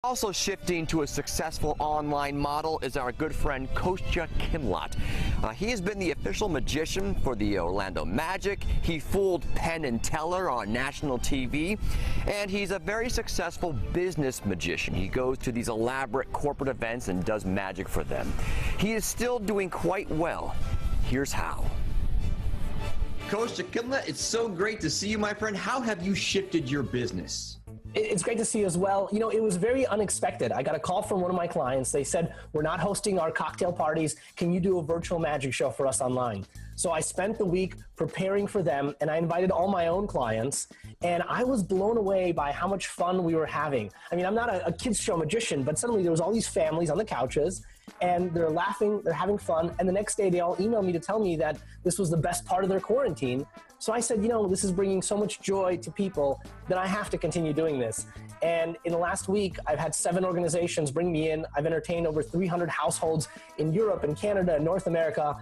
Also shifting to a successful online model is our good friend Kostya Kimlat. He has been the official magician for the Orlando Magic. He fooled Penn Teller on national TV, and he's a very successful business magician. He goes to these elaborate corporate events and does magic for them. He is still doing quite well. Here's how. Kostya Kimlat, it's so great to see you, my friend. How have you shifted your business? It's great to see you as well. You know, it was very unexpected. I got a call from one of my clients. They said, we're not hosting our cocktail parties. Can you do a virtual magic show for us online? So I spent the week preparing for them, and I invited all my own clients, and I was blown away by how much fun we were having. I mean, I'm not a kids show magician, but suddenly there was all these families on the couches, and they're laughing, they're having fun, and the next day they all emailed me to tell me that this was the best part of their quarantine. So I said, you know, this is bringing so much joy to people that I have to continue doing this. And in the last week, I've had 7 organizations bring me in. I've entertained over 300 households in Europe and Canada and North America,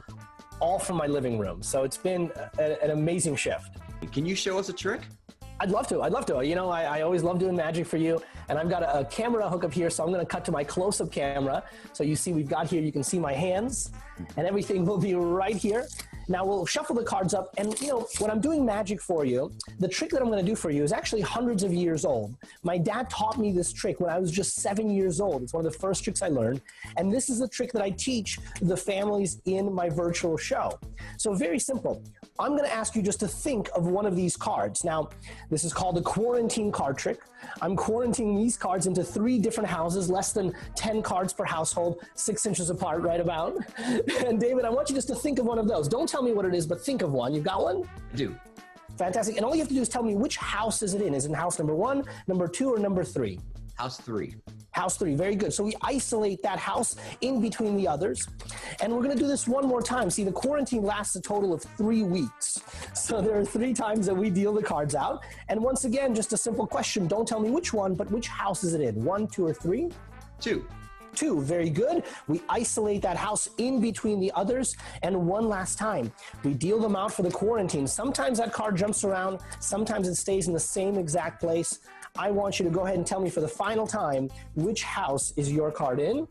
all from my living room. So it's been an amazing shift. Can you show us a trick? I'd love to. I'd love to. You know, I always love doing magic for you. And I've got a camera hook up here, so I'm going to cut to my close-up camera. So you see we've got here, you can see my hands, and everything will be right here. Now we'll shuffle the cards up, and you know, when I'm doing magic for you, the trick that I'm going to do for you is actually hundreds of years old. My dad taught me this trick when I was just 7 years old. It's one of the first tricks I learned, and this is the trick that I teach the families in my virtual show. So very simple. I'm going to ask you just to think of one of these cards. Now, this is called a quarantine card trick. I'm quarantining these cards into 3 different houses, less than 10 cards per household, 6 inches apart, right about. And David, I want you just to think of one of those. Don't tell me what it is, but think of one. You've got one? I do. Fantastic. And all you have to do is tell me which house is it in. Is it in house number 1, number 2, or number 3? House 3. House 3, very good. So we isolate that house in between the others. And we're gonna do this one more time. See, the quarantine lasts a total of 3 weeks. So there are 3 times that we deal the cards out. And once again, just a simple question. Don't tell me which one, but which house is it in? 1, 2, or 3? 2. 2, very good. We isolate that house in between the others. And one last time, we deal them out for the quarantine. Sometimes that card jumps around. Sometimes it stays in the same exact place. I want you to go ahead and tell me for the final time, which house is your card in?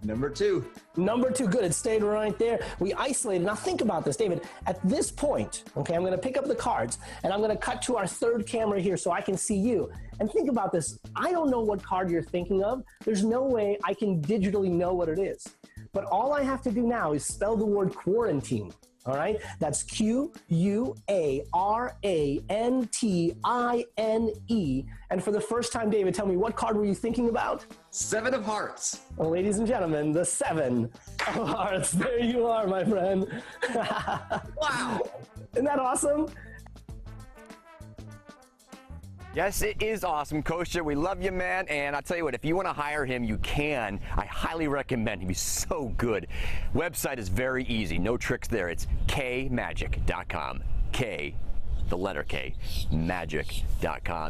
Number 2. Number 2, good. It stayed right there. We isolated. Now think about this, David. At this point, okay, I'm going to pick up the cards and I'm going to cut to our 3rd camera here so I can see you. And think about this. I don't know what card you're thinking of. There's no way I can digitally know what it is. But all I have to do now is spell the word quarantine. All right, that's Q-U-A-R-A-N-T-I-N-E. And for the first time, David, tell me, what card were you thinking about? 7 of hearts. Well, ladies and gentlemen, the 7 of hearts. There you are, my friend. Wow. Isn't that awesome? Yes, it is awesome, Kostya. We love you, man. And I'll tell you what, if you want to hire him, you can. I highly recommend him. He's so good. Website is very easy. No tricks there. It's kmagic.com. K, the letter K, magic.com.